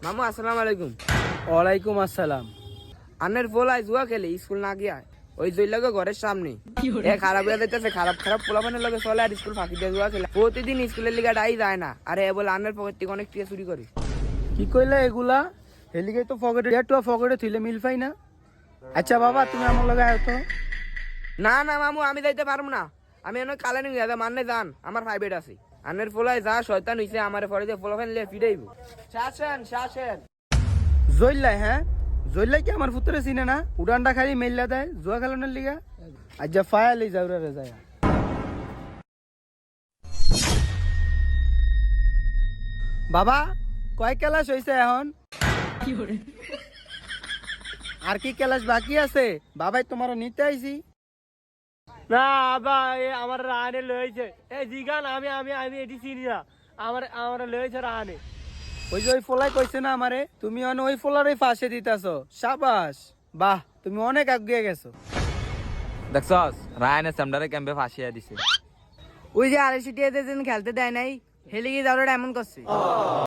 মামু আসসালামু আলাইকুম। ওয়ালাইকুম আসসালাম। আন্নের পোলাই জুয়া খেলে স্কুল না গিয়া ওই জই লাগে ঘরের সামনে এ খারাপ হয়ে যাইতেছে, খারাপ খারাপ পোলাপানের লগে চলে আর স্কুল ফাঁকি দিয়ে জুয়া খেলে প্রতিদিন স্কুলের লিগা ডাই যায় না। আরে এ বলে আন্নের পকেট থেকে অনেক টিয়া চুরি করে। কি কইলে এগুলা? হেলিগে তো ফকেটে টুয়া ফকেটে থইলে মিল পাই না। আচ্ছা বাবা তুমি আমার লগে আয় তো। না না মামু আমি যাইতে পারবো না, আমি এনে কালে নিয়ে যাবো মানলে যান, আমার প্রাইভেট আছে। আন্নের পোলাই যা শয়তান হইছে আমার পরে যে পোলাপান লিয়ে ফিরাইব। শাসেন শাসেন জইলাই হ্যাঁ, জইলাই কি আমার পুত্রে চিনে না? উড়ানটা খালি মেললা দেয় জুয়া খেলানোর লিগা। আচ্ছা ফায়ালি যাওরা রে যায়। বাবা কয় ক্লাস হইছে এখন? আর কি ক্লাস বাকি আছে? বাবাই তোমার নিতে আইছি। না আবা আমার রাহানে লয়েছে এই জিগান আমি আমি আমি এটি চিনি না, আমার আমার লয়েছে রাহানে। ওই যে ওই ফোলাই কইছে না আমারে, তুমি ওই ফোলারই ফাঁসে দিতেছো। সাবাস, বাহ তুমি অনেক এগিয়ে গেছো। দেখছস রায়নের সামডারে ক্যাম্পে ফাঁসিয়া দিছে। ওই যে আড়াইশো টিয়া দিন খেলতে দেয় নাই, হেলে গিয়ে যাওয়াটা এমন করছে।